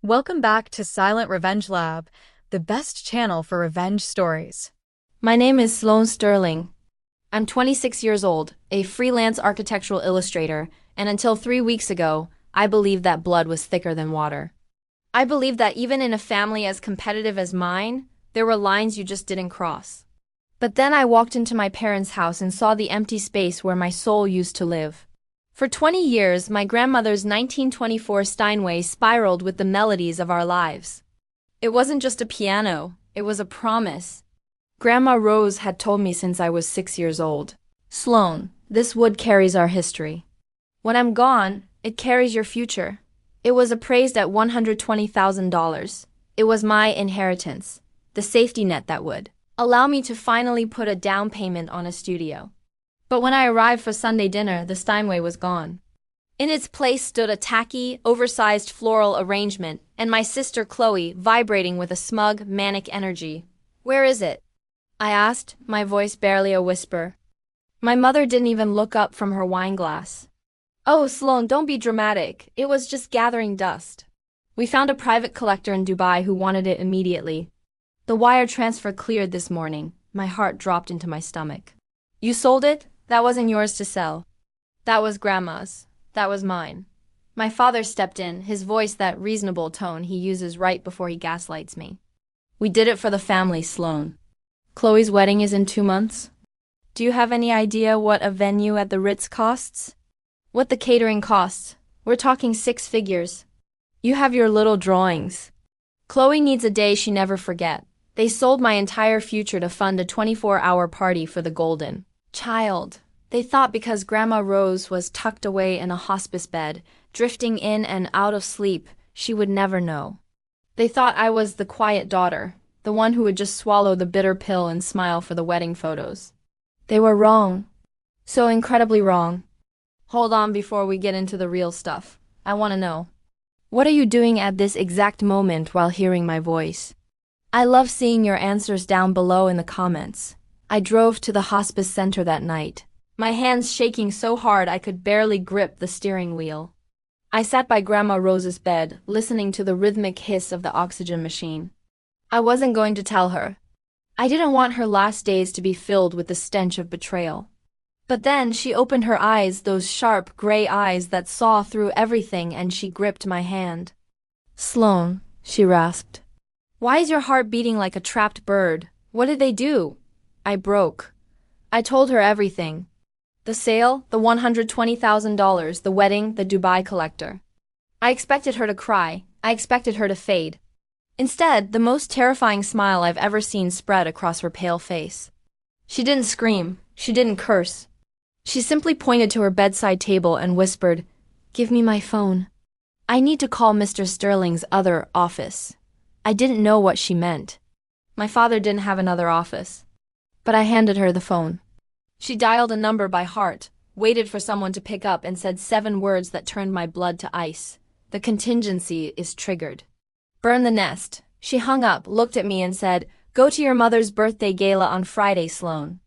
Welcome back to Silent Revenge Lab, the best channel for revenge stories. My name is Sloane Sterling. I'm 26 years old, a freelance architectural illustrator, and until 3 weeks ago, I believed that blood was thicker than water. I believed that even in a family as competitive as mine, there were lines you just didn't cross. But then I walked into my parents' house and saw the empty space where my soul used to live. For 20 years, my grandmother's 1924 Steinway spiraled with the melodies of our lives. It wasn't just a piano, it was a promise. Grandma Rose had told me since I was 6 years old. Sloane, this wood carries our history. When I'm gone, it carries your future. It was appraised at $120,000. It was my inheritance, the safety net that would allow me to finally put a down payment on a studio. But when I arrived for Sunday dinner, the Steinway was gone. In its place stood a tacky, oversized floral arrangement, and my sister Chloe vibrating with a smug, manic energy. "Where is it?" I asked, my voice barely a whisper. My mother didn't even look up from her wine glass. "Oh, Sloane, don't be dramatic. It was just gathering dust. We found a private collector in Dubai who wanted it immediately. The wire transfer cleared this morning." My heart dropped into my stomach. "You sold it? That wasn't yours to sell." "That was Grandma's. That was mine." My father stepped in, his voice that reasonable tone he uses right before he gaslights me. "We did it for the family, Sloane. Chloe's wedding is in 2 months. Do you have any idea what a venue at the Ritz costs? What the catering costs? We're talking 6 figures. You have your little drawings. Chloe needs a day she never forget. They sold my entire future to fund a 24-hour party for the golden child. They thought because Grandma Rose was tucked away in a hospice bed, drifting in and out of sleep, she would never know. They thought I was the quiet daughter, the one who would just swallow the bitter pill and smile for the wedding photos. They were wrong. So incredibly wrong. Hold on before we get into the real stuff. I want to know. What are you doing at this exact moment while hearing my voice? I love seeing your answers down below in the comments. I drove to the hospice center that night, my hands shaking so hard I could barely grip the steering wheel. I sat by Grandma Rose's bed, listening to the rhythmic hiss of the oxygen machine. I wasn't going to tell her. I didn't want her last days to be filled with the stench of betrayal. But then she opened her eyes, those sharp, gray eyes that saw through everything, and she gripped my hand. "Sloane," she rasped. "Why is your heart beating like a trapped bird? What did they do?" I broke. I told her everything. The sale, the $120,000, the wedding, the Dubai collector. I expected her to cry. I expected her to fade. Instead, the most terrifying smile I've ever seen spread across her pale face. She didn't scream. She didn't curse. She simply pointed to her bedside table and whispered, "Give me my phone. I need to call Mr. Sterling's other office." I didn't know what she meant. My father didn't have another office. But I handed her the phone. She dialed a number by heart, waited for someone to pick up, and said 7 words that turned my blood to ice. "The contingency is triggered. Burn the nest." She hung up, looked at me, and said, "Go to your mother's birthday gala on Friday, Sloane.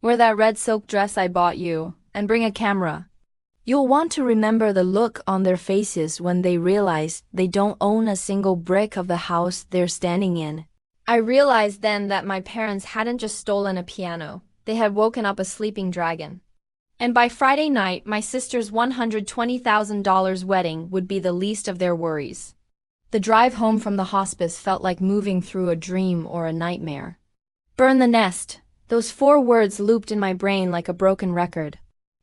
Wear that red silk dress I bought you, and bring a camera. You'll want to remember the look on their faces when they realize they don't own a single brick of the house they're standing in." I realized then that my parents hadn't just stolen a piano, they had woken up a sleeping dragon. And by Friday night, my sister's $120,000 wedding would be the least of their worries. The drive home from the hospice felt like moving through a dream or a nightmare. Burn the nest. Those 4 words looped in my brain like a broken record.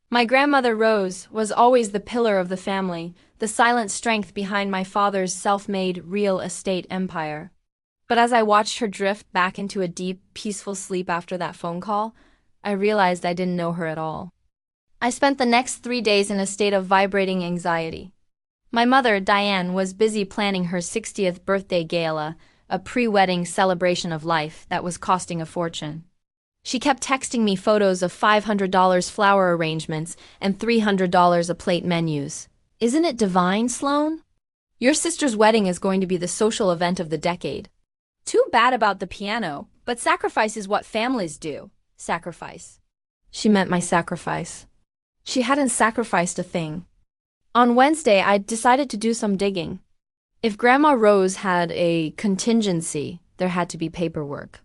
My grandmother Rose was always the pillar of the family, the silent strength behind my father's self-made real estate empire. But as I watched her drift back into a deep, peaceful sleep after that phone call, I realized I didn't know her at all. I spent the next 3 days in a state of vibrating anxiety. My mother, Diane, was busy planning her 60th birthday gala, a pre-wedding celebration of life that was costing a fortune. She kept texting me photos of $500 flower arrangements and $300 a plate menus. "Isn't it divine, Sloane? Your sister's wedding is going to be the social event of the decade. Too bad about the piano, but sacrifice is what families do." Sacrifice. She meant my sacrifice. She hadn't sacrificed a thing. On Wednesday, I decided to do some digging. If Grandma Rose had a contingency, there had to be paperwork.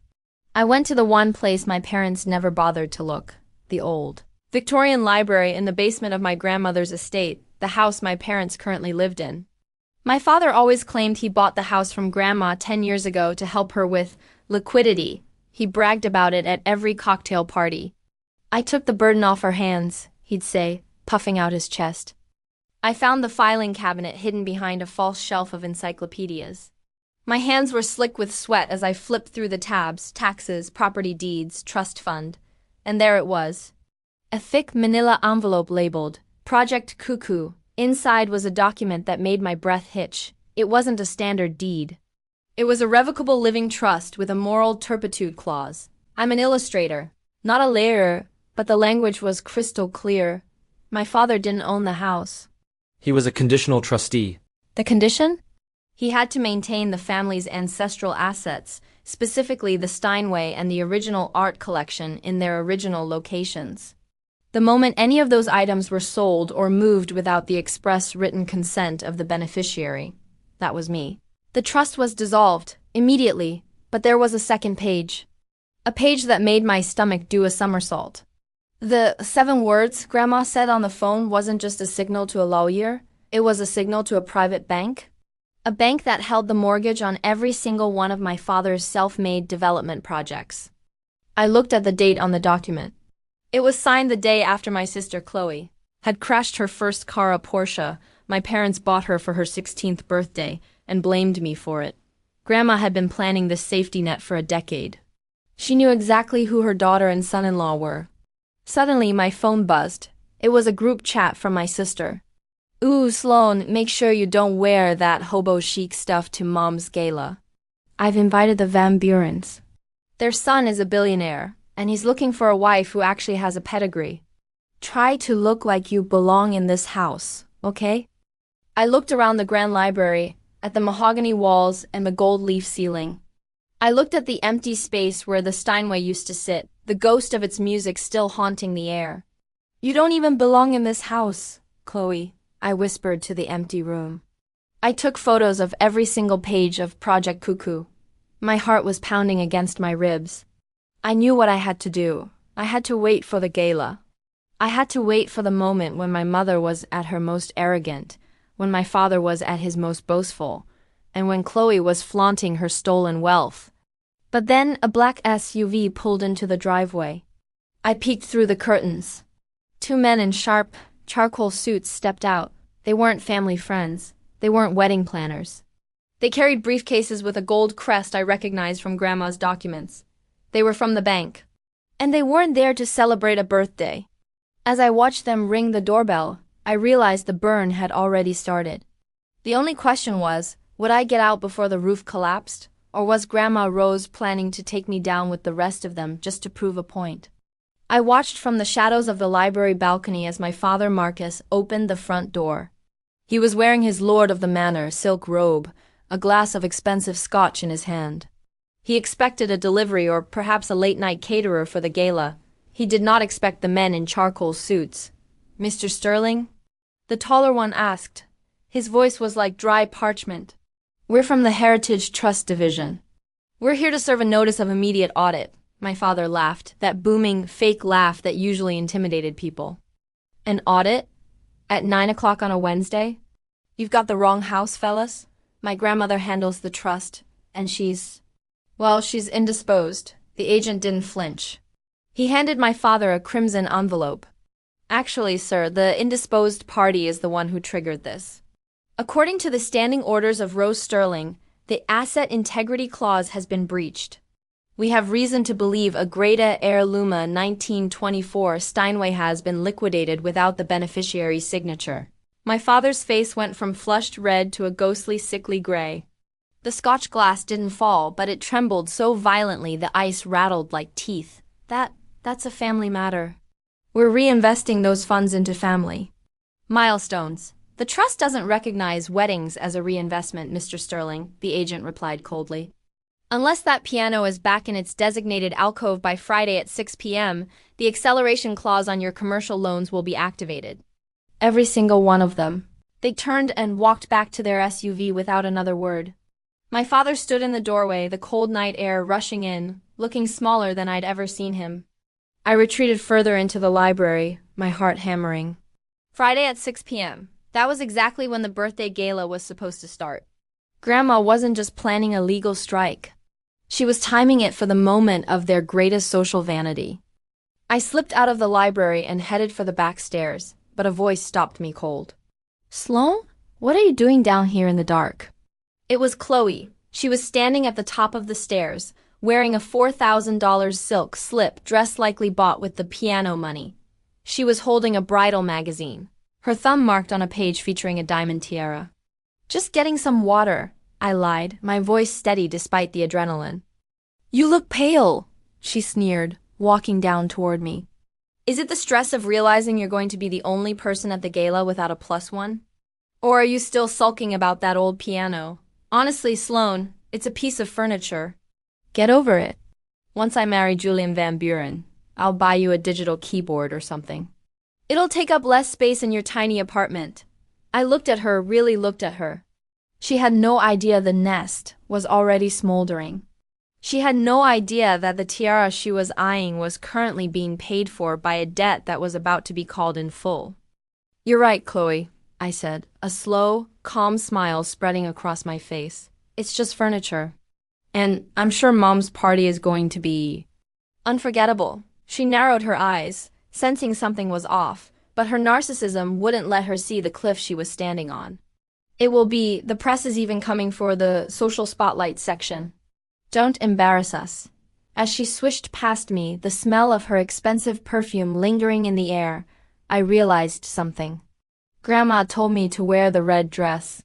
I went to the one place my parents never bothered to look, the old Victorian library in the basement of my grandmother's estate, the house my parents currently lived in. My father always claimed he bought the house from Grandma 10 years ago to help her with liquidity. He bragged about it at every cocktail party. I took the burden off her hands, he'd say, puffing out his chest. I found the filing cabinet hidden behind a false shelf of encyclopedias. My hands were slick with sweat as I flipped through the tabs: taxes, property deeds, trust fund. And there it was. A thick manila envelope labeled Project Cuckoo. Inside was a document that made my breath hitch. It wasn't a standard deed. It was a revocable living trust with a moral turpitude clause. I'm an illustrator, not a layer, but the language was crystal clear. My father didn't own the house. He was a conditional trustee. The condition? He had to maintain the family's ancestral assets, specifically the Steinway and the original art collection in their original locations. The moment any of those items were sold or moved without the express written consent of the beneficiary, that was me, the trust was dissolved, immediately, but there was a second page. A page that made my stomach do a somersault. The 7 words Grandma said on the phone wasn't just a signal to a lawyer, it was a signal to a private bank. A bank that held the mortgage on every single one of my father's self-made development projects. I looked at the date on the document. It was signed the day after my sister Chloe had crashed her first car, a Porsche my parents bought her for her 16th birthday, and blamed me for it. Grandma had been planning this safety net for a decade. She knew exactly who her daughter and son-in-law were. Suddenly, my phone buzzed. It was a group chat from my sister. "Ooh, Sloane, make sure you don't wear that hobo chic stuff to Mom's gala. I've invited the Van Burens. Their son is a billionaire, and he's looking for a wife who actually has a pedigree. Try to look like you belong in this house, okay?" I looked around the grand library, at the mahogany walls and the gold leaf ceiling. I looked at the empty space where the Steinway used to sit, the ghost of its music still haunting the air. "You don't even belong in this house, Chloe," I whispered to the empty room. I took photos of every single page of Project Cuckoo. My heart was pounding against my ribs. I knew what I had to do. I had to wait for the gala. I had to wait for the moment when my mother was at her most arrogant, when my father was at his most boastful, and when Chloe was flaunting her stolen wealth. But then a black SUV pulled into the driveway. I peeked through the curtains. 2 men in sharp, charcoal suits stepped out. They weren't family friends. They weren't wedding planners. They carried briefcases with a gold crest I recognized from Grandma's documents. They were from the bank. And they weren't there to celebrate a birthday. As I watched them ring the doorbell, I realized the burn had already started. The only question was, would I get out before the roof collapsed, or was Grandma Rose planning to take me down with the rest of them just to prove a point? I watched from the shadows of the library balcony as my father Marcus opened the front door. He was wearing his Lord of the Manor silk robe, a glass of expensive scotch in his hand. He expected a delivery or perhaps a late-night caterer for the gala. He did not expect the men in charcoal suits. "Mr. Sterling?" The taller one asked. His voice was like dry parchment. "We're from the Heritage Trust Division. We're here to serve a notice of immediate audit." My father laughed, that booming, fake laugh that usually intimidated people. "An audit? At 9 o'clock on a Wednesday? You've got the wrong house, fellas. My grandmother handles the trust, and she's indisposed." The agent didn't flinch. He handed my father a crimson envelope. "Actually, sir, the indisposed party is the one who triggered this. According to the standing orders of Rose Sterling, the asset integrity clause has been breached. We have reason to believe a Greta Heirlooma 1924 Steinway has been liquidated without the beneficiary's signature." My father's face went from flushed red to a ghostly, sickly gray. The Scotch glass didn't fall, but it trembled so violently the ice rattled like teeth. That's a family matter. We're reinvesting those funds into family milestones. The trust doesn't recognize weddings as a reinvestment, Mr. Sterling, the agent replied coldly. Unless that piano is back in its designated alcove by Friday at 6 p.m., the acceleration clause on your commercial loans will be activated. Every single one of them. They turned and walked back to their SUV without another word. My father stood in the doorway, the cold night air rushing in, looking smaller than I'd ever seen him. I retreated further into the library, my heart hammering. Friday at 6 p.m. That was exactly when the birthday gala was supposed to start. Grandma wasn't just planning a legal strike. She was timing it for the moment of their greatest social vanity. I slipped out of the library and headed for the back stairs, but a voice stopped me cold. "Sloane? What are you doing down here in the dark?" It was Chloe. She was standing at the top of the stairs, wearing a $4,000 silk slip dress likely bought with the piano money. She was holding a bridal magazine, her thumb marked on a page featuring a diamond tiara. "Just getting some water," I lied, my voice steady despite the adrenaline. "You look pale," she sneered, walking down toward me. "Is it the stress of realizing you're going to be the only person at the gala without a plus one? Or are you still sulking about that old piano? Honestly, Sloane, it's a piece of furniture. Get over it. Once I marry Julian Van Buren, I'll buy you a digital keyboard or something. It'll take up less space in your tiny apartment." I looked at her, really looked at her. She had no idea the nest was already smoldering. She had no idea that the tiara she was eyeing was currently being paid for by a debt that was about to be called in full. "You're right, Chloe," I said, a slow, calm smile spreading across my face. "It's just furniture. And I'm sure Mom's party is going to be unforgettable." She narrowed her eyes, sensing something was off, but her narcissism wouldn't let her see the cliff she was standing on. "It will be, the press is even coming for the social spotlight section. Don't embarrass us." As she swished past me, the smell of her expensive perfume lingering in the air, I realized something. Grandma told me to wear the red dress.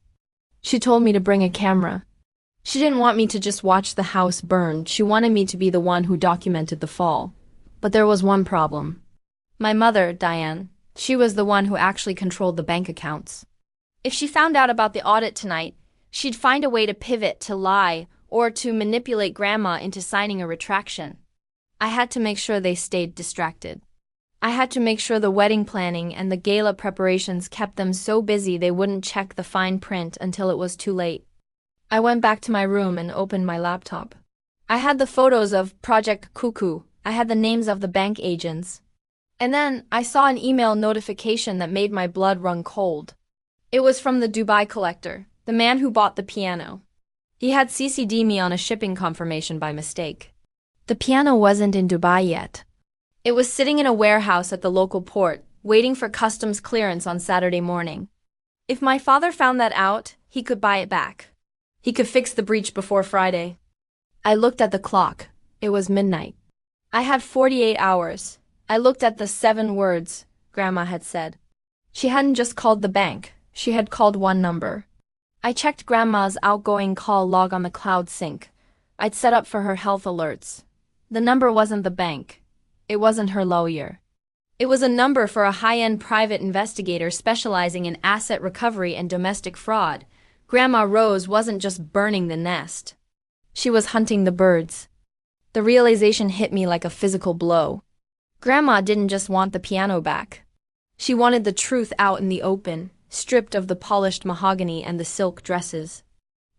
She told me to bring a camera. She didn't want me to just watch the house burn, she wanted me to be the one who documented the fall. But there was one problem. My mother, Diane, she was the one who actually controlled the bank accounts. If she found out about the audit tonight, she'd find a way to pivot, to lie, or to manipulate Grandma into signing a retraction. I had to make sure they stayed distracted. I had to make sure the wedding planning and the gala preparations kept them so busy they wouldn't check the fine print until it was too late. I went back to my room and opened my laptop. I had the photos of Project Cuckoo. I had the names of the bank agents. And then I saw an email notification that made my blood run cold. It was from the Dubai collector, the man who bought the piano. He had CC'd me on a shipping confirmation by mistake. The piano wasn't in Dubai yet. It was sitting in a warehouse at the local port, waiting for customs clearance on Saturday morning. If my father found that out, he could buy it back. He could fix the breach before Friday. I looked at the clock. It was midnight. I had 48 hours. I looked at the 7 words Grandma had said. She hadn't just called the bank. She had called one number. I checked Grandma's outgoing call log on the cloud sync. I'd set up for her health alerts. The number wasn't the bank. It wasn't her lawyer. It was a number for a high-end private investigator specializing in asset recovery and domestic fraud. Grandma Rose wasn't just burning the nest. She was hunting the birds. The realization hit me like a physical blow. Grandma didn't just want the piano back. She wanted the truth out in the open, stripped of the polished mahogany and the silk dresses.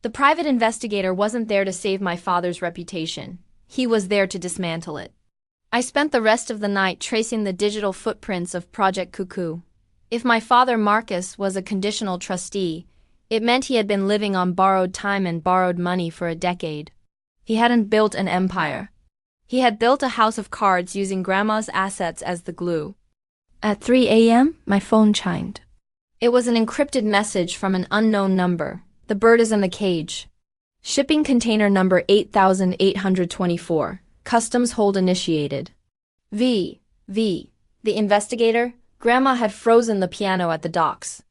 The private investigator wasn't there to save my father's reputation. He was there to dismantle it. I spent the rest of the night tracing the digital footprints of Project Cuckoo. If my father Marcus was a conditional trustee, it meant he had been living on borrowed time and borrowed money for a decade. He hadn't built an empire. He had built a house of cards using Grandma's assets as the glue. At 3 a.m., my phone chimed. It was an encrypted message from an unknown number. "The bird is in the cage. Shipping container number 8824. Customs hold initiated." The investigator, Grandma had frozen the piano at the docks.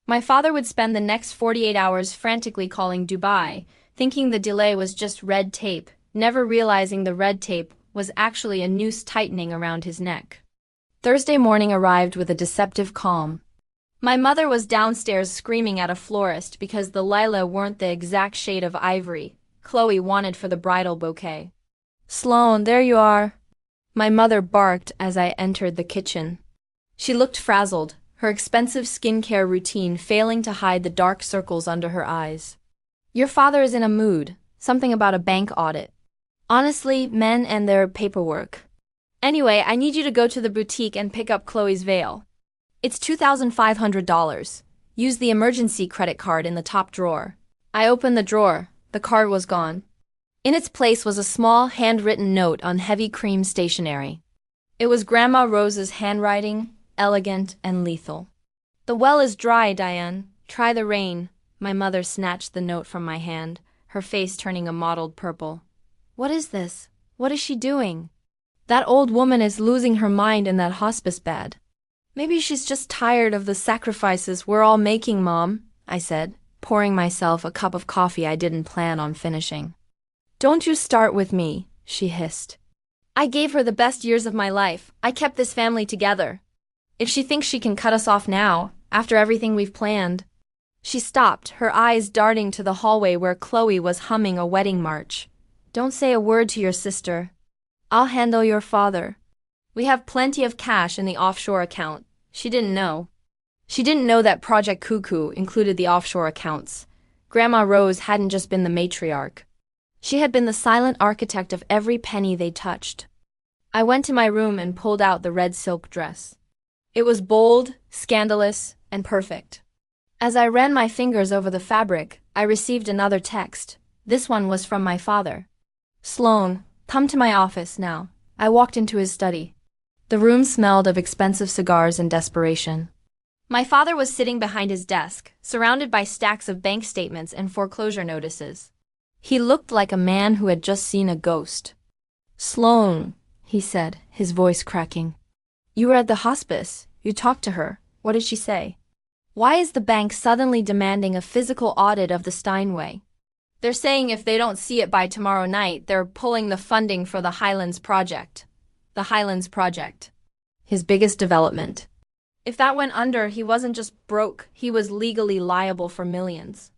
My father would spend the next 48 hours frantically calling Dubai, thinking the delay was just red tape, never realizing the red tape was actually a noose tightening around his neck. Thursday morning arrived with a deceptive calm. My mother was downstairs screaming at a florist because the lilac weren't the exact shade of ivory Chloe wanted for the bridal bouquet. "Sloane, there you are," my mother barked as I entered the kitchen. She looked frazzled, her expensive skincare routine failing to hide the dark circles under her eyes. Your father is in a mood, something about a bank audit. Honestly, men and their paperwork. Anyway, I need you to go to the boutique and pick up Chloe's veil. It's $2,500. Use the emergency credit card in the top drawer. I opened the drawer. The card was gone. In its place was a small, handwritten note on heavy cream stationery. It was Grandma Rose's handwriting, elegant and lethal. The well is dry, Diane. Try the rain. My mother snatched the note from my hand, her face turning a mottled purple. What is this? What is she doing? That old woman is losing her mind in that hospice bed. Maybe she's just tired of the sacrifices we're all making, Mom, I said, pouring myself a cup of coffee I didn't plan on finishing. Don't you start with me, she hissed. I gave her the best years of my life. I kept this family together. If she thinks she can cut us off now, after everything we've planned. She stopped, her eyes darting to the hallway where Chloe was humming a wedding march. Don't say a word to your sister. I'll handle your father. We have plenty of cash in the offshore account. She didn't know. She didn't know that Project Cuckoo included the offshore accounts. Grandma Rose hadn't just been the matriarch. She had been the silent architect of every penny they touched. I went to my room and pulled out the red silk dress. It was bold, scandalous, and perfect. As I ran my fingers over the fabric, I received another text. This one was from my father. Sloane, come to my office now. I walked into his study. The room smelled of expensive cigars and desperation. My father was sitting behind his desk, surrounded by stacks of bank statements and foreclosure notices. He looked like a man who had just seen a ghost. Sloane, he said, his voice cracking. You were at the hospice. You talked to her. What did she say? Why is the bank suddenly demanding a physical audit of the Steinway? They're saying if they don't see it by tomorrow night, they're pulling the funding for the Highlands Project. The Highlands Project. His biggest development. If that went under, he wasn't just broke, he was legally liable for millions.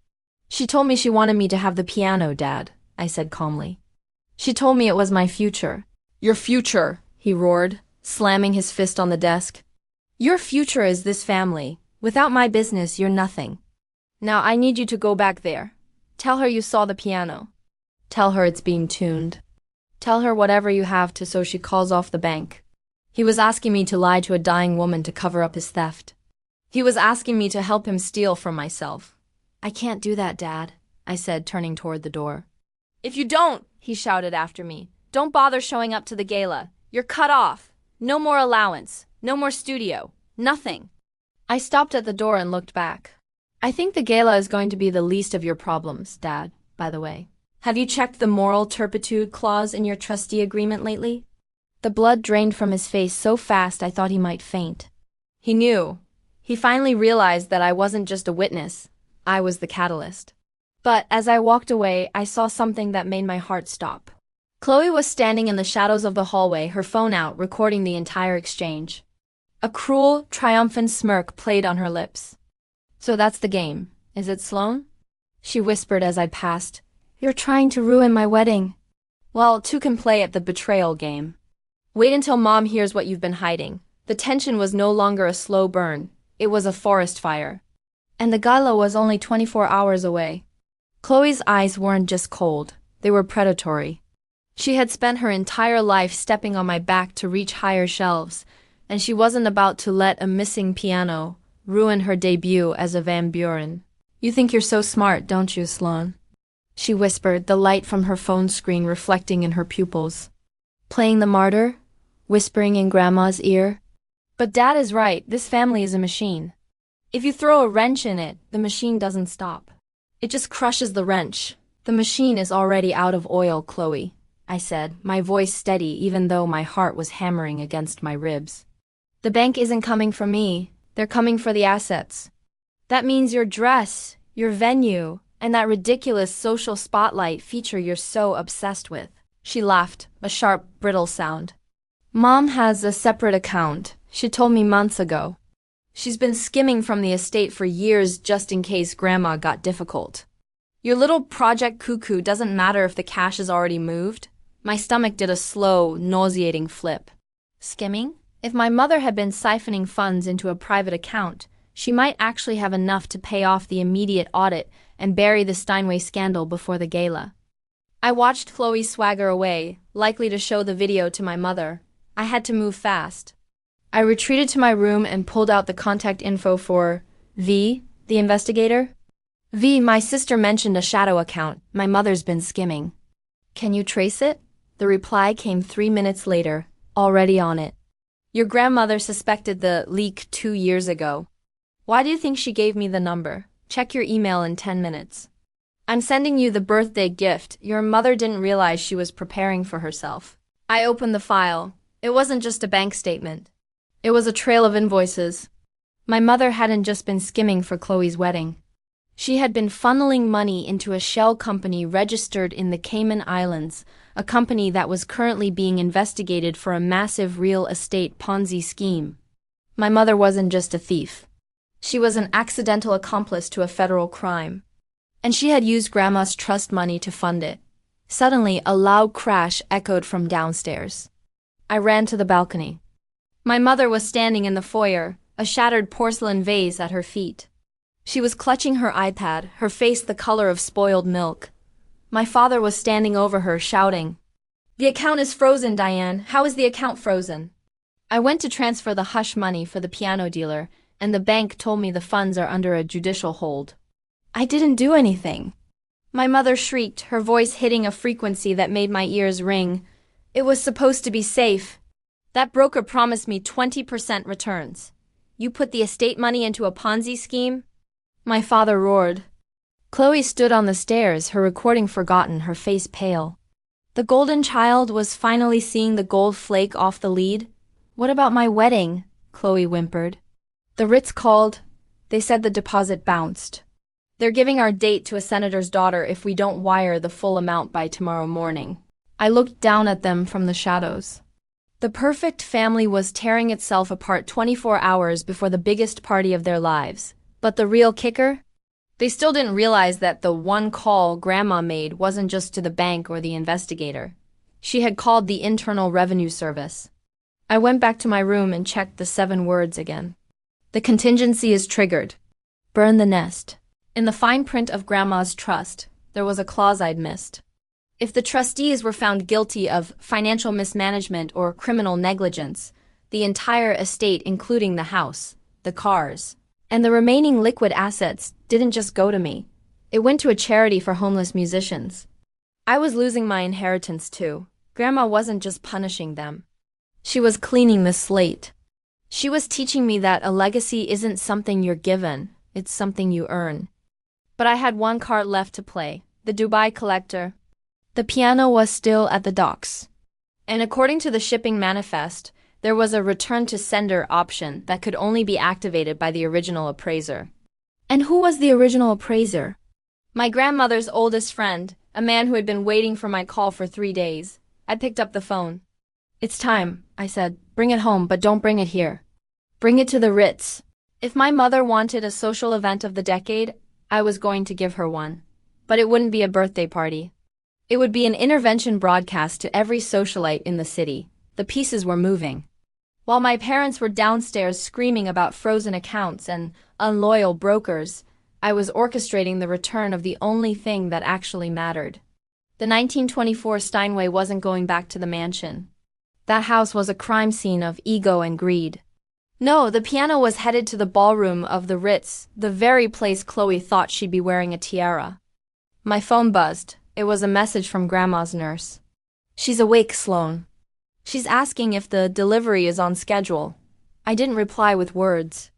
She told me she wanted me to have the piano, Dad, I said calmly. She told me it was my future. Your future, he roared, slamming his fist on the desk. Your future is this family. Without my business, you're nothing. Now I need you to go back there. Tell her you saw the piano. Tell her it's being tuned. Tell her whatever you have to so she calls off the bank. He was asking me to lie to a dying woman to cover up his theft. He was asking me to help him steal from myself. I can't do that, Dad, I said, turning toward the door. If you don't, he shouted after me, don't bother showing up to the gala. You're cut off. No more allowance. No more studio. Nothing. I stopped at the door and looked back. I think the gala is going to be the least of your problems, Dad, by the way. Have you checked the moral turpitude clause in your trustee agreement lately? The blood drained from his face so fast I thought he might faint. He knew. He finally realized that I wasn't just a witness. I was the catalyst. But as I walked away, I saw something that made my heart stop. Chloe was standing in the shadows of the hallway, her phone out, recording the entire exchange. A cruel, triumphant smirk played on her lips. So that's the game, is it, Sloane? She whispered as I passed. You're trying to ruin my wedding. Well, two can play at the betrayal game. Wait until Mom hears what you've been hiding. The tension was no longer a slow burn. It was a forest fire. And the gala was only 24 hours away. Chloe's eyes weren't just cold. They were predatory. She had spent her entire life stepping on my back to reach higher shelves, and she wasn't about to let a missing piano ruin her debut as a Van Buren. You think you're so smart, don't you, Sloane? She whispered, the light from her phone screen reflecting in her pupils. Playing the martyr? Whispering in Grandma's ear? But Dad is right, this family is a machine. If you throw a wrench in it, the machine doesn't stop. It just crushes the wrench. The machine is already out of oil, Chloe, I said, my voice steady even though my heart was hammering against my ribs. The bank isn't coming for me, they're coming for the assets. That means your dress, your venue, and that ridiculous social spotlight feature you're so obsessed with. She laughed, a sharp, brittle sound. Mom has a separate account, she told me months ago. She's been skimming from the estate for years just in case Grandma got difficult. Your little Project Cuckoo doesn't matter if the cash is already moved. My stomach did a slow, nauseating flip. Skimming? If my mother had been siphoning funds into a private account, she might actually have enough to pay off the immediate audit and bury the Steinway scandal before the gala. I watched Chloe swagger away, likely to show the video to my mother. I had to move fast. I retreated to my room and pulled out the contact info for V, the investigator. V, my sister mentioned a shadow account my mother's been skimming. Can you trace it? The reply came 3 minutes later, already on it. Your grandmother suspected the leak 2 years ago. Why do you think she gave me the number? Check your email in 10 minutes. I'm sending you the birthday gift. Your mother didn't realize she was preparing for herself. I opened the file. It wasn't just a bank statement. It was a trail of invoices. My mother hadn't just been skimming for Chloe's wedding. She had been funneling money into a shell company registered in the Cayman Islands, a company that was currently being investigated for a massive real estate Ponzi scheme. My mother wasn't just a thief. She was an accidental accomplice to a federal crime. And she had used Grandma's trust money to fund it. Suddenly, a loud crash echoed from downstairs. I ran to the balcony. My mother was standing in the foyer, a shattered porcelain vase at her feet. She was clutching her iPad, her face the color of spoiled milk. My father was standing over her, shouting, "The account is frozen, Diane. How is the account frozen?" I went to transfer the hush money for the piano dealer, and the bank told me the funds are under a judicial hold. I didn't do anything. My mother shrieked, her voice hitting a frequency that made my ears ring. It was supposed to be safe. That broker promised me 20% returns. You put the estate money into a Ponzi scheme? My father roared. Chloe stood on the stairs, her recording forgotten, her face pale. The golden child was finally seeing the gold flake off the lead. What about my wedding? Chloe whimpered. The Ritz called. They said the deposit bounced. They're giving our date to a senator's daughter if we don't wire the full amount by tomorrow morning. I looked down at them from the shadows. The perfect family was tearing itself apart 24 hours before the biggest party of their lives. But the real kicker? They still didn't realize that the one call Grandma made wasn't just to the bank or the investigator. She had called the Internal Revenue Service. I went back to my room and checked the 7 words again. The contingency is triggered. Burn the nest. In the fine print of Grandma's trust, there was a clause I'd missed. If the trustees were found guilty of financial mismanagement or criminal negligence, the entire estate, including the house, the cars, and the remaining liquid assets, didn't just go to me. It went to a charity for homeless musicians. I was losing my inheritance too. Grandma wasn't just punishing them. She was cleaning the slate. She was teaching me that a legacy isn't something you're given, it's something you earn. But I had one card left to play, the Dubai collector. The piano was still at the docks. And according to the shipping manifest, there was a return to sender option that could only be activated by the original appraiser. And who was the original appraiser? My grandmother's oldest friend, a man who had been waiting for my call for 3 days. I picked up the phone. "It's time," I said. "Bring it home, but don't bring it here. Bring it to the Ritz." If my mother wanted a social event of the decade, I was going to give her one. But it wouldn't be a birthday party. It would be an intervention broadcast to every socialite in the city. The pieces were moving. While my parents were downstairs screaming about frozen accounts and unloyal brokers, I was orchestrating the return of the only thing that actually mattered. The 1924 Steinway wasn't going back to the mansion. That house was a crime scene of ego and greed. No, the piano was headed to the ballroom of the Ritz, the very place Chloe thought she'd be wearing a tiara. My phone buzzed. It was a message from Grandma's nurse. "She's awake, Sloane. She's asking if the delivery is on schedule." I didn't reply with words.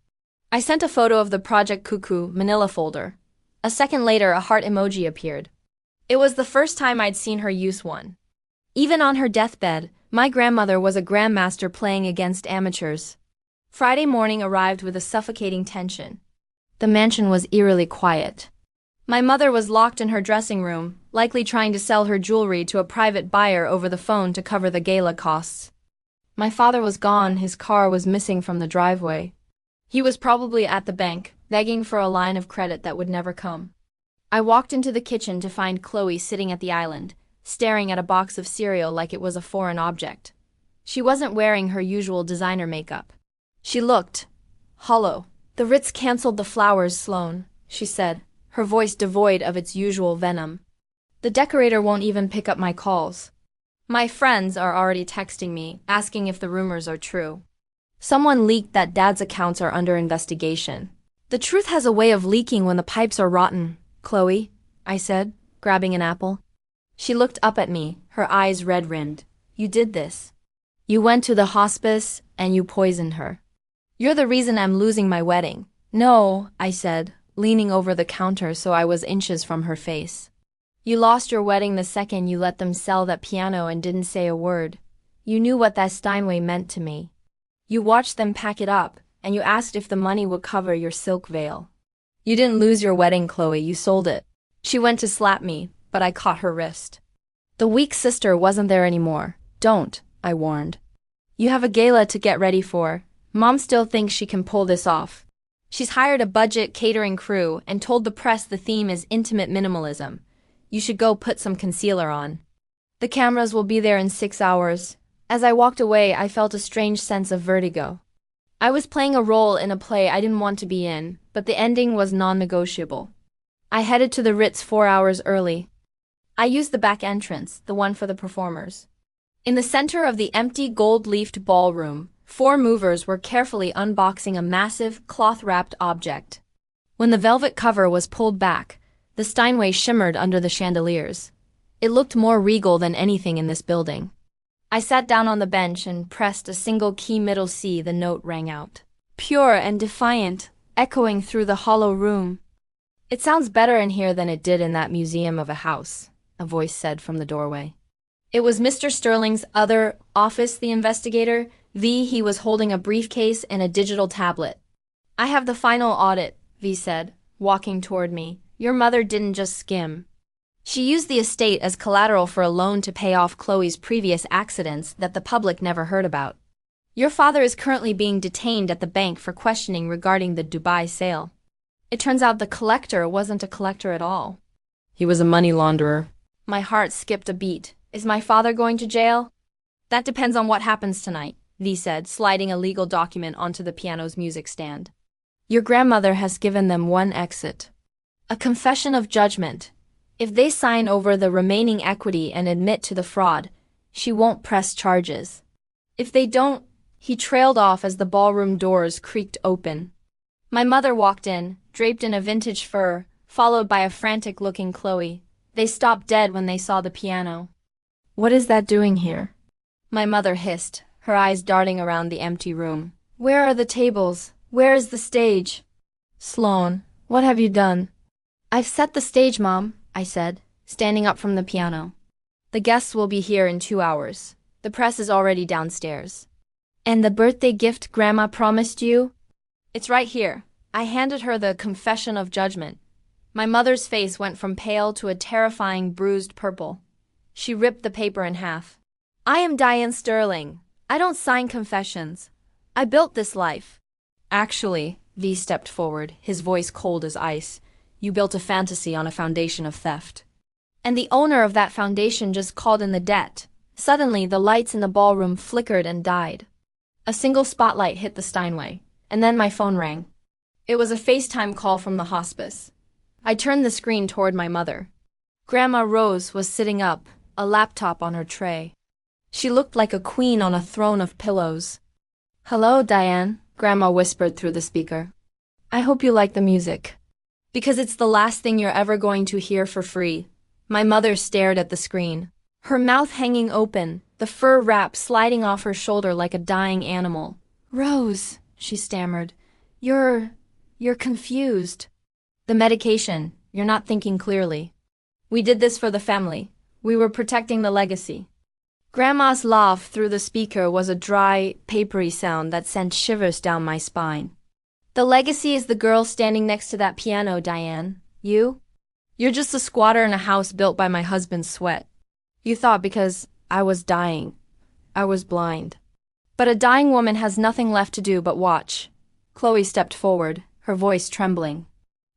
I sent a photo of the Project Cuckoo manila folder. A second later, a heart emoji appeared. It was the first time I'd seen her use one. Even on her deathbed, my grandmother was a grandmaster playing against amateurs. Friday morning arrived with a suffocating tension. The mansion was eerily quiet. My mother was locked in her dressing room, likely trying to sell her jewelry to a private buyer over the phone to cover the gala costs. My father was gone, his car was missing from the driveway. He was probably at the bank, begging for a line of credit that would never come. I walked into the kitchen to find Chloe sitting at the island, staring at a box of cereal like it was a foreign object. She wasn't wearing her usual designer makeup. She looked hollow. "The Ritz canceled the flowers, Sloane," she said, her voice devoid of its usual venom. "The decorator won't even pick up my calls. My friends are already texting me, asking if the rumors are true. Someone leaked that Dad's accounts are under investigation. The truth has a way of leaking when the pipes are rotten, Chloe," I said, grabbing an apple. She looked up at me, her eyes red-rimmed. "You did this. You went to the hospice, and you poisoned her. You're the reason I'm losing my wedding." "No," I said, leaning over the counter so I was inches from her face. "You lost your wedding the second you let them sell that piano and didn't say a word. You knew what that Steinway meant to me. You watched them pack it up, and you asked if the money would cover your silk veil. You didn't lose your wedding, Chloe, you sold it." She went to slap me, but I caught her wrist. "The weak sister wasn't there anymore. Don't," I warned. "You have a gala to get ready for. Mom still thinks she can pull this off. She's hired a budget catering crew and told the press the theme is intimate minimalism. You should go put some concealer on. The cameras will be there in 6 hours." As I walked away, I felt a strange sense of vertigo. I was playing a role in a play I didn't want to be in, but the ending was non-negotiable. I headed to the Ritz 4 hours early. I used the back entrance, the one for the performers. In the center of the empty gold-leafed ballroom, 4 movers were carefully unboxing a massive, cloth-wrapped object. When the velvet cover was pulled back, the Steinway shimmered under the chandeliers. It looked more regal than anything in this building. I sat down on the bench and pressed a single key. Middle C. The note rang out, pure and defiant, echoing through the hollow room. "It sounds better in here than it did in that museum of a house," a voice said from the doorway. It was Mr. Sterling's other office, the investigator. He was holding a briefcase and a digital tablet. "I have the final audit," V said, walking toward me. "Your mother didn't just skim. She used the estate as collateral for a loan to pay off Chloe's previous accidents that the public never heard about. Your father is currently being detained at the bank for questioning regarding the Dubai sale. It turns out the collector wasn't a collector at all. He was a money launderer." My heart skipped a beat. "Is my father going to jail?" "That depends on what happens tonight," V said, sliding a legal document onto the piano's music stand. "Your grandmother has given them one exit. A confession of judgment. If they sign over the remaining equity and admit to the fraud, she won't press charges. If they don't..." He trailed off as the ballroom doors creaked open. My mother walked in, draped in a vintage fur, followed by a frantic-looking Chloe. They stopped dead when they saw the piano. "What is that doing here?" my mother hissed, her eyes darting around the empty room. "Where are the tables? Where is the stage?" "Sloane, what have you done?" "I've set the stage, Mom," I said, standing up from the piano. "The guests will be here in 2 hours. The press is already downstairs." "And the birthday gift Grandma promised you?" "It's right here." I handed her the confession of judgment. My mother's face went from pale to a terrifying bruised purple. She ripped the paper in half. "I am Diane Sterling. I don't sign confessions. I built this life." "Actually," V stepped forward, his voice cold as ice, "you built a fantasy on a foundation of theft. And the owner of that foundation just called in the debt." Suddenly, the lights in the ballroom flickered and died. A single spotlight hit the Steinway, and then my phone rang. It was a FaceTime call from the hospice. I turned the screen toward my mother. Grandma Rose was sitting up, a laptop on her tray. She looked like a queen on a throne of pillows. "Hello, Diane," Grandma whispered through the speaker. "I hope you like the music. Because it's the last thing you're ever going to hear for free." My mother stared at the screen, her mouth hanging open, the fur wrap sliding off her shoulder like a dying animal. "Rose," she stammered, You're confused." "The medication. You're not thinking clearly. We did this for the family. We were protecting the legacy." Grandma's laugh through the speaker was a dry, papery sound that sent shivers down my spine. "The legacy is the girl standing next to that piano, Diane. You're just a squatter in a house built by my husband's sweat. You thought because I was dying, I was blind. But a dying woman has nothing left to do but watch." Chloe stepped forward, her voice trembling.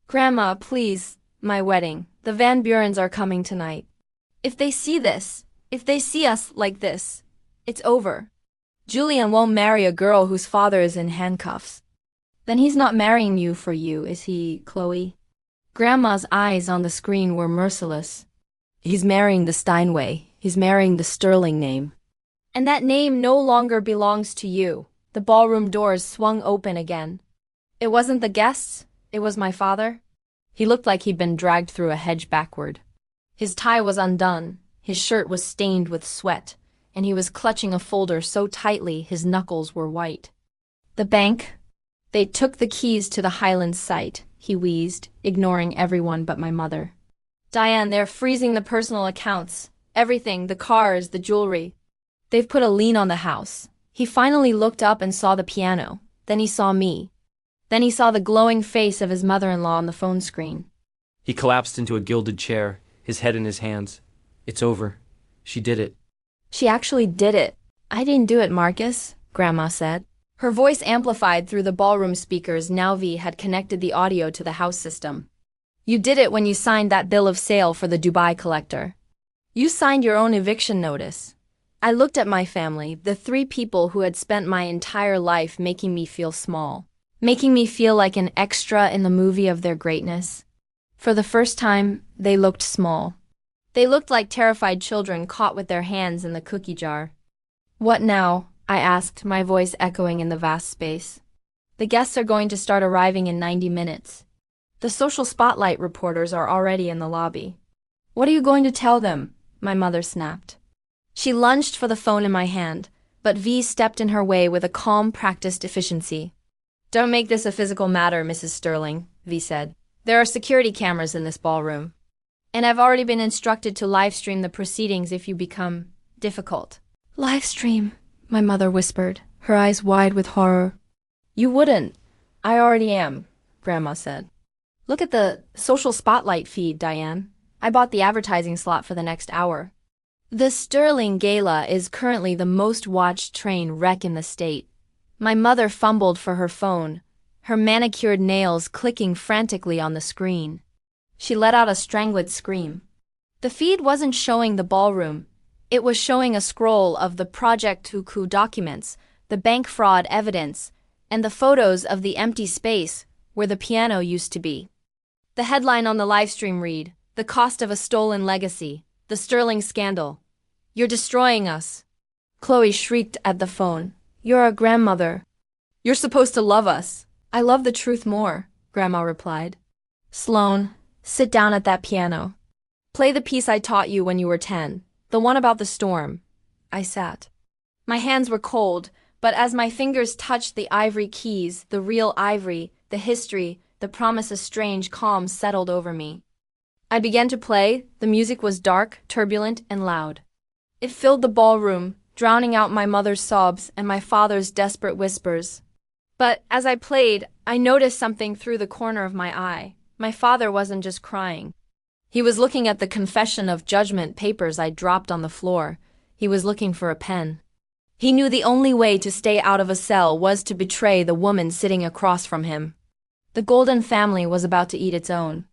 "Grandma, please, my wedding. The Van Burens are coming tonight. If they see this, if they see us like this, it's over." Julian won't marry a girl whose father is in handcuffs. Then he's not marrying you for you, is he, Chloe? Grandma's eyes on the screen were merciless. He's marrying the Steinway. He's marrying the Sterling name. And that name no longer belongs to you. The ballroom doors swung open again. It wasn't the guests, it was my father. He looked like he'd been dragged through a hedge backward. His tie was undone, his shirt was stained with sweat, and he was clutching a folder so tightly his knuckles were white. The bank? They took the keys to the Highlands site, he wheezed, ignoring everyone but my mother. Diane, they're freezing the personal accounts. Everything, the cars, the jewelry. They've put a lien on the house. He finally looked up and saw the piano. Then he saw me. Then he saw the glowing face of his mother-in-law on the phone screen. He collapsed into a gilded chair, his head in his hands. It's over. She did it. She actually did it. I didn't do it, Marcus, Grandma said. Her voice amplified through the ballroom speakers. Now V had connected the audio to the house system. You did it when you signed that bill of sale for the Dubai collector. You signed your own eviction notice. I looked at my family, the 3 people who had spent my entire life making me feel small, making me feel like an extra in the movie of their greatness. For the first time, they looked small. They looked like terrified children caught with their hands in the cookie jar. What now? I asked, my voice echoing in the vast space. The guests are going to start arriving in 90 minutes. The social spotlight reporters are already in the lobby. What are you going to tell them? My mother snapped. She lunged for the phone in my hand, but V stepped in her way with a calm, practiced efficiency. Don't make this a physical matter, Mrs. Sterling, V said. There are security cameras in this ballroom. And I've already been instructed to live stream the proceedings if you become difficult. Live stream, my mother whispered, her eyes wide with horror. You wouldn't. I already am, Grandma said. Look at the social spotlight feed, Diane. I bought the advertising slot for the next hour. The Sterling Gala is currently the most watched train wreck in the state. My mother fumbled for her phone, her manicured nails clicking frantically on the screen. She let out a strangled scream. The feed wasn't showing the ballroom. It was showing a scroll of the Project Tuku documents, the bank fraud evidence, and the photos of the empty space where the piano used to be. The headline on the livestream read, "The cost of a stolen legacy, the Sterling scandal. You're destroying us." Chloe shrieked at the phone. You're a grandmother. You're supposed to love us. I love the truth more, Grandma replied. Sloane, sit down at that piano. Play the piece I taught you when you were 10, the one about the storm. I sat. My hands were cold, but as my fingers touched the ivory keys, the real ivory, the history, the promise, a strange calm settled over me. I began to play. The music was dark, turbulent, and loud. It filled the ballroom, drowning out my mother's sobs and my father's desperate whispers. But as I played, I noticed something through the corner of my eye. My father wasn't just crying. He was looking at the confession of judgment papers I dropped on the floor. He was looking for a pen. He knew the only way to stay out of a cell was to betray the woman sitting across from him. The Golden family was about to eat its own.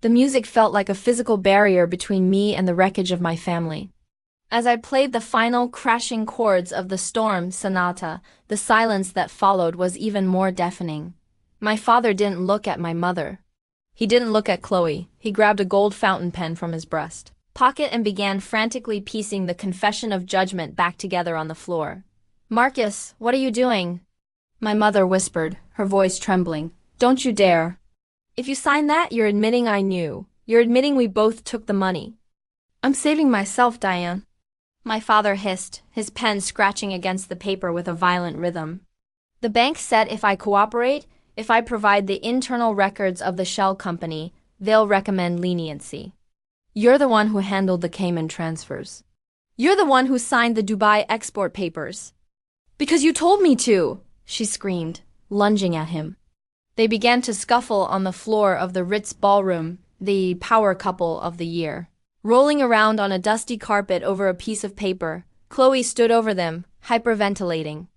The music felt like a physical barrier between me and the wreckage of my family. As I played the final crashing chords of the Storm Sonata, the silence that followed was even more deafening. My father didn't look at my mother. He didn't look at Chloe. He grabbed a gold fountain pen from his breast pocket and began frantically piecing the confession of judgment back together on the floor. Marcus, what are you doing? My mother whispered, her voice trembling. Don't you dare. If you sign that, you're admitting I knew. You're admitting we both took the money. I'm saving myself, Diane. My father hissed, his pen scratching against the paper with a violent rhythm. The bank said if I cooperate, if I provide the internal records of the shell company, they'll recommend leniency. You're the one who handled the Cayman transfers. You're the one who signed the Dubai export papers. Because you told me to, she screamed, lunging at him. They began to scuffle on the floor of the Ritz ballroom, the power couple of the year. Rolling around on a dusty carpet over a piece of paper, Chloe stood over them, hyperventilating.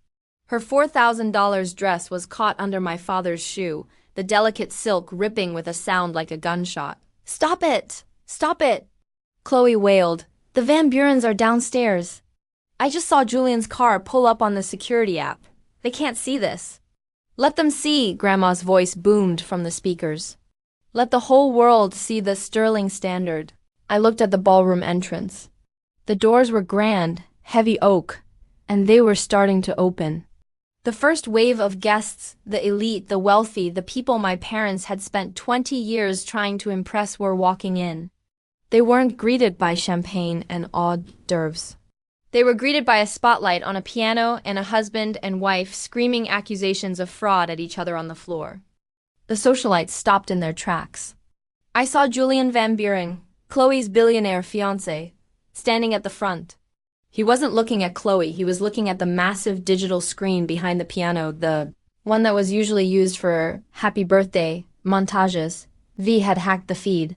Her $4,000 dress was caught under my father's shoe, the delicate silk ripping with a sound like a gunshot. Stop it! Stop it! Chloe wailed. The Van Burens are downstairs. I just saw Julian's car pull up on the security app. They can't see this. Let them see, Grandma's voice boomed from the speakers. Let the whole world see the Sterling standard. I looked at the ballroom entrance. The doors were grand, heavy oak, and they were starting to open. The first wave of guests, the elite, the wealthy, the people my parents had spent 20 years trying to impress were walking in. They weren't greeted by champagne and hors d'oeuvres. They were greeted by a spotlight on a piano and a husband and wife screaming accusations of fraud at each other on the floor. The socialites stopped in their tracks. I saw Julian Van Buren, Chloe's billionaire fiancé, standing at the front. He wasn't looking at Chloe, he was looking at the massive digital screen behind the piano, the one that was usually used for happy birthday montages. V had hacked the feed.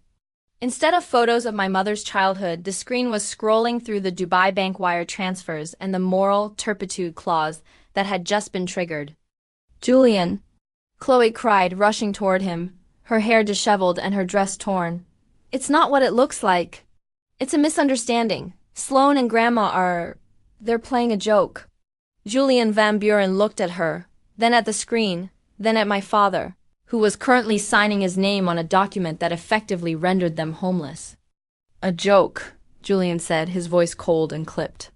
Instead of photos of my mother's childhood, the screen was scrolling through the Dubai bank wire transfers and the moral turpitude clause that had just been triggered. Julian, Chloe cried, rushing toward him, her hair disheveled and her dress torn. It's not what it looks like. It's a misunderstanding. Sloane and Grandma they're playing a joke. Julian Van Buren looked at her, then at the screen, then at my father, who was currently signing his name on a document that effectively rendered them homeless. A joke, Julian said, his voice cold and clipped.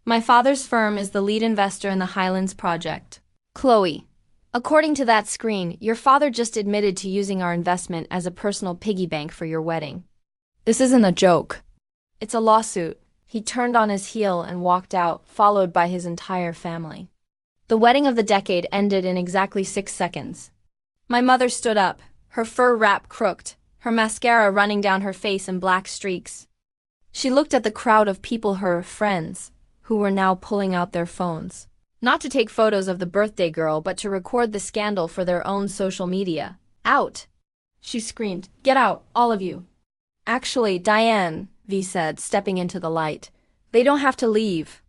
My father's firm is the lead investor in the Highlands project. Chloe, according to that screen, your father just admitted to using our investment as a personal piggy bank for your wedding. This isn't a joke. It's a lawsuit. He turned on his heel and walked out, followed by his entire family. The wedding of the decade ended in exactly 6 seconds. My mother stood up, her fur wrap crooked, her mascara running down her face in black streaks. She looked at the crowd of people, her friends, who were now pulling out their phones. Not to take photos of the birthday girl, but to record the scandal for their own social media. Out! She screamed. Get out, all of you. Actually, Diane, V said, stepping into the light. They don't have to leave.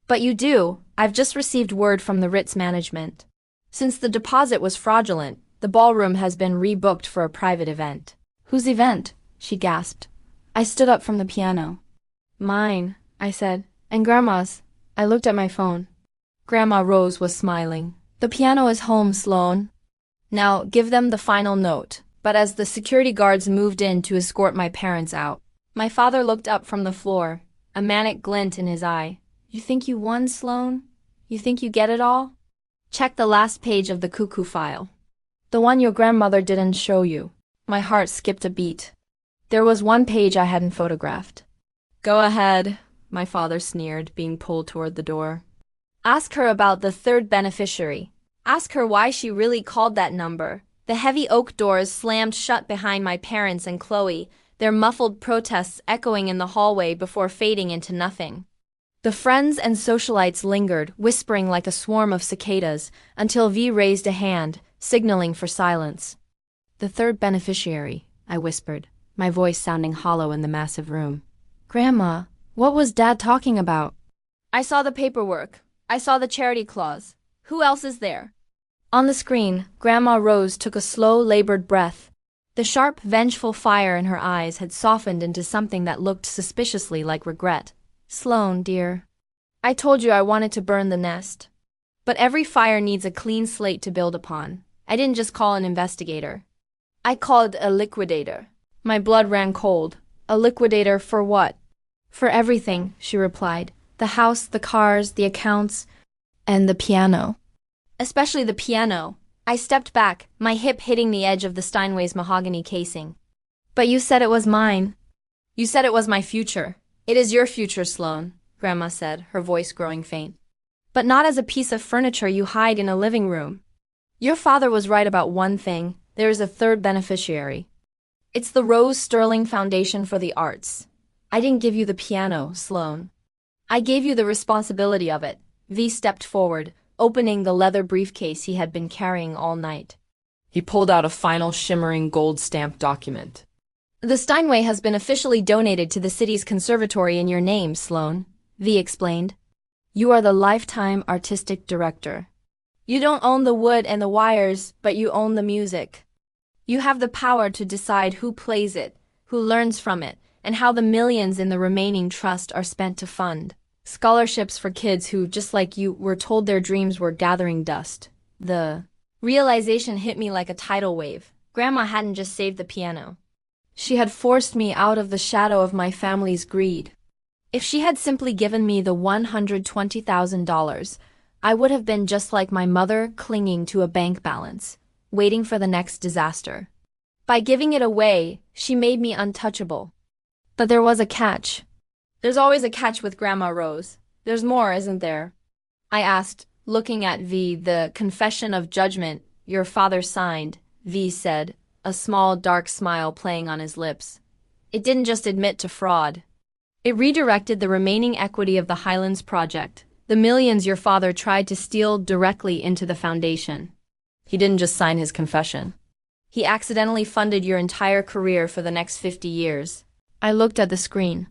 But you do. I've just received word from the Ritz management. Since the deposit was fraudulent, the ballroom has been rebooked for a private event. Whose event? She gasped. I stood up from the piano. Mine, I said. And Grandma's. I looked at my phone. Grandma Rose was smiling. The piano is home, Sloane. Now give them the final note. But as the security guards moved in to escort my parents out, my father looked up from the floor, a manic glint in his eye. You think you won, Sloane? You think you get it all? Check the last page of the cuckoo file. The one your grandmother didn't show you. My heart skipped a beat. There was one page I hadn't photographed. Go ahead, my father sneered, being pulled toward the door. Ask her about the third beneficiary. Ask her why she really called that number. The heavy oak doors slammed shut behind my parents and Chloe, their muffled protests echoing in the hallway before fading into nothing. The friends and socialites lingered, whispering like a swarm of cicadas, until V raised a hand, signaling for silence. The third beneficiary, I whispered, my voice sounding hollow in the massive room. Grandma, what was Dad talking about? I saw the paperwork. I saw the charity clause. Who else is there? On the screen, Grandma Rose took a slow, labored breath. The sharp, vengeful fire in her eyes had softened into something that looked suspiciously like regret. Sloane, dear. I told you I wanted to burn the nest. But every fire needs a clean slate to build upon. I didn't just call an investigator. I called a liquidator. My blood ran cold. A liquidator for what? For everything, she replied. The house, the cars, the accounts, and the piano. Especially the piano. I stepped back, my hip hitting the edge of the Steinway's mahogany casing. But you said it was mine. You said it was my future. It is your future, Sloane, Grandma said, her voice growing faint. But not as a piece of furniture you hide in a living room. Your father was right about one thing. There is a third beneficiary. It's the Rose Sterling Foundation for the Arts. I didn't give you the piano, Sloane. I gave you the responsibility of it. V stepped forward, opening the leather briefcase he had been carrying all night. He pulled out a final shimmering gold-stamped document. The Steinway has been officially donated to the city's conservatory in your name, Sloane, V explained. You are the lifetime artistic director. You don't own the wood and the wires, but you own the music. You have the power to decide who plays it, who learns from it, and how the millions in the remaining trust are spent to fund Scholarships for kids who, just like you, were told their dreams were gathering dust. The realization hit me like a tidal wave. Grandma hadn't just saved the piano. She had forced me out of the shadow of my family's greed. If she had simply given me the $120,000, I would have been just like my mother, clinging to a bank balance, waiting for the next disaster. By giving it away, she made me untouchable. But there was a catch. There's always a catch with Grandma Rose. There's more, isn't there? I asked, looking at V. The confession of judgment your father signed, V said, a small dark smile playing on his lips. It didn't just admit to fraud. It redirected the remaining equity of the Highlands project, the millions your father tried to steal, directly into the foundation. He didn't just sign his confession. He accidentally funded your entire career for the next 50 years. I looked at the screen.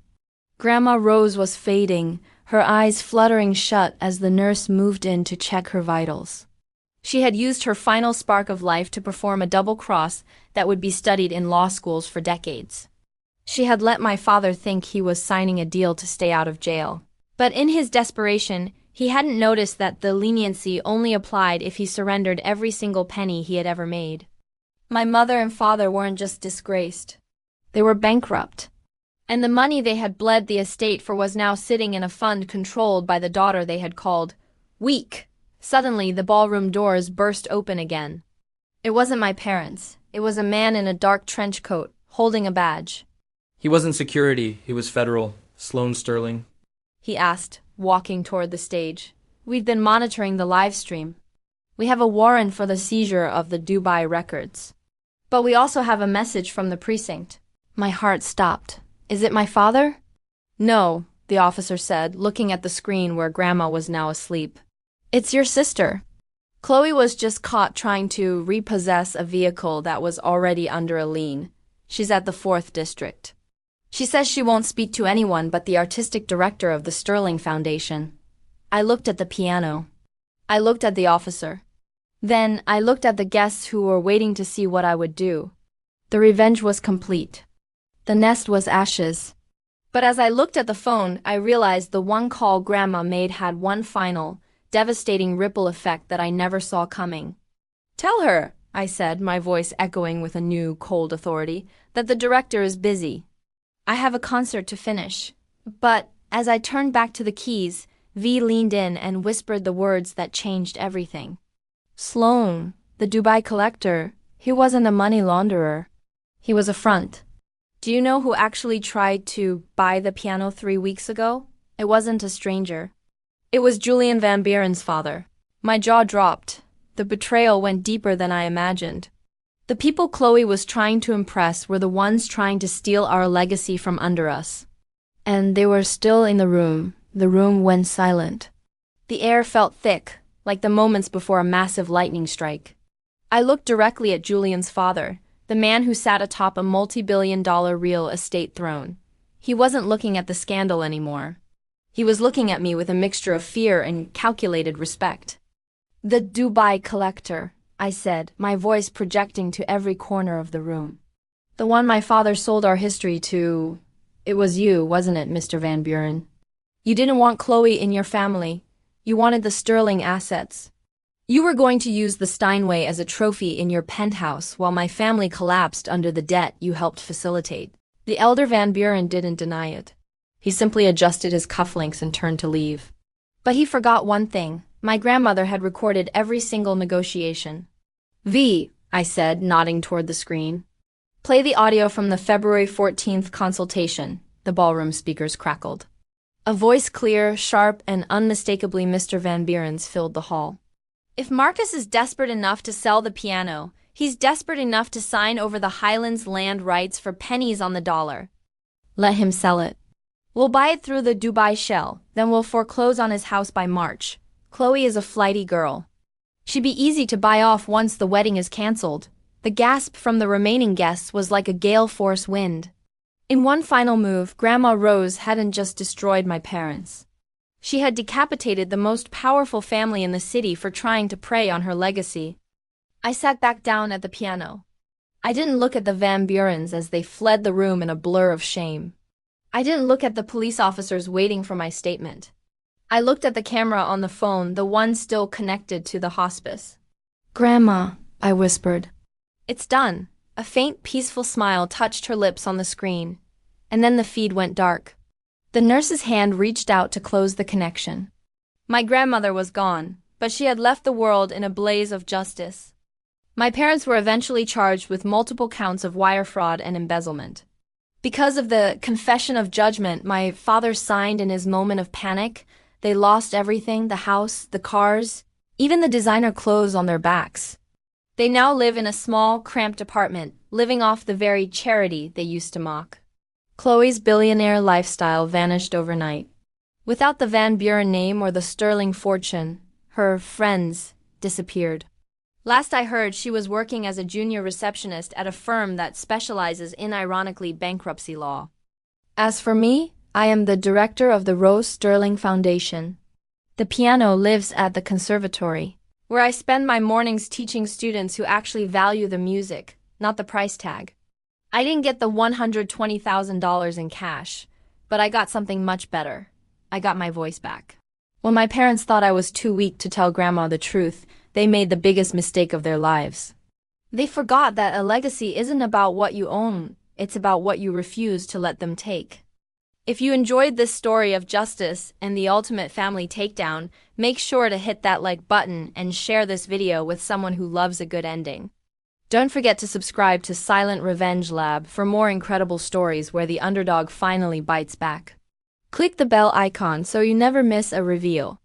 Grandma Rose was fading, her eyes fluttering shut as the nurse moved in to check her vitals. She had used her final spark of life to perform a double cross that would be studied in law schools for decades. She had let my father think he was signing a deal to stay out of jail. But in his desperation, he hadn't noticed that the leniency only applied if he surrendered every single penny he had ever made. My mother and father weren't just disgraced. They were bankrupt. And the money they had bled the estate for was now sitting in a fund controlled by the daughter they had called weak. Suddenly, the ballroom doors burst open again. It wasn't my parents. It was a man in a dark trench coat, holding a badge. He wasn't security, he was federal. Sloane Sterling. He asked, walking toward the stage. We've been monitoring the live stream. We have a warrant for the seizure of the Dubai records. But we also have a message from the precinct. My heart stopped. Is it my father? No, the officer said, looking at the screen where Grandma was now asleep. It's your sister. Chloe was just caught trying to repossess a vehicle that was already under a lien. She's at the 4th district. She says she won't speak to anyone but the artistic director of the Sterling Foundation. I looked at the piano. I looked at the officer. Then I looked at the guests who were waiting to see what I would do. The revenge was complete. The nest was ashes. But as I looked at the phone, I realized the one call Grandma made had one final, devastating ripple effect that I never saw coming. Tell her, I said, my voice echoing with a new, cold authority, that the director is busy. I have a concert to finish. But as I turned back to the keys, V leaned in and whispered the words that changed everything. Sloane, the Dubai collector, he wasn't a money launderer. He was a front. Do you know who actually tried to buy the piano 3 weeks ago? It wasn't a stranger. It was Julian Van Buren's father. My jaw dropped. The betrayal went deeper than I imagined. The people Chloe was trying to impress were the ones trying to steal our legacy from under us. And they were still in the room. The room went silent. The air felt thick, like the moments before a massive lightning strike. I looked directly at Julian's father, the man who sat atop a multi-billion-dollar real estate throne. He wasn't looking at the scandal anymore. He was looking at me with a mixture of fear and calculated respect. The Dubai collector, I said, my voice projecting to every corner of the room. The one my father sold our history to. It was you, wasn't it, Mr. Van Buren? You didn't want Chloe in your family. You wanted the Sterling assets. You were going to use the Steinway as a trophy in your penthouse while my family collapsed under the debt you helped facilitate. The elder Van Buren didn't deny it. He simply adjusted his cufflinks and turned to leave. But he forgot one thing. My grandmother had recorded every single negotiation. V, I said, nodding toward the screen. Play the audio from the February 14th consultation, the ballroom speakers crackled. A voice clear, sharp, and unmistakably Mr. Van Buren's filled the hall. If Marcus is desperate enough to sell the piano, he's desperate enough to sign over the Highlands land rights for pennies on the dollar. Let him sell it. We'll buy it through the Dubai shell, then we'll foreclose on his house by March. Chloe is a flighty girl. She'd be easy to buy off once the wedding is cancelled. The gasp from the remaining guests was like a gale-force wind. In one final move, Grandma Rose hadn't just destroyed my parents. She had decapitated the most powerful family in the city for trying to prey on her legacy. I sat back down at the piano. I didn't look at the Van Burens as they fled the room in a blur of shame. I didn't look at the police officers waiting for my statement. I looked at the camera on the phone, the one still connected to the hospice. "Grandma," I whispered. "It's done." A faint, peaceful smile touched her lips on the screen, and then the feed went dark. The nurse's hand reached out to close the connection. My grandmother was gone, but she had left the world in a blaze of justice. My parents were eventually charged with multiple counts of wire fraud and embezzlement. Because of the confession of judgment my father signed in his moment of panic, they lost everything: the house, the cars, even the designer clothes on their backs. They now live in a small, cramped apartment, living off the very charity they used to mock. Chloe's billionaire lifestyle vanished overnight. Without the Van Buren name or the Sterling fortune, her friends disappeared. Last I heard, she was working as a junior receptionist at a firm that specializes in, ironically, bankruptcy law. As for me, I am the director of the Rose Sterling Foundation. The piano lives at the conservatory, where I spend my mornings teaching students who actually value the music, not the price tag. I didn't get the $120,000 in cash, but I got something much better. I got my voice back. When my parents thought I was too weak to tell Grandma the truth, they made the biggest mistake of their lives. They forgot that a legacy isn't about what you own, it's about what you refuse to let them take. If you enjoyed this story of justice and the ultimate family takedown, make sure to hit that like button and share this video with someone who loves a good ending. Don't forget to subscribe to Silent Revenge Lab for more incredible stories where the underdog finally bites back. Click the bell icon so you never miss a reveal.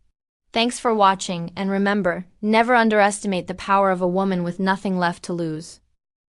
Thanks for watching, and remember, never underestimate the power of a woman with nothing left to lose.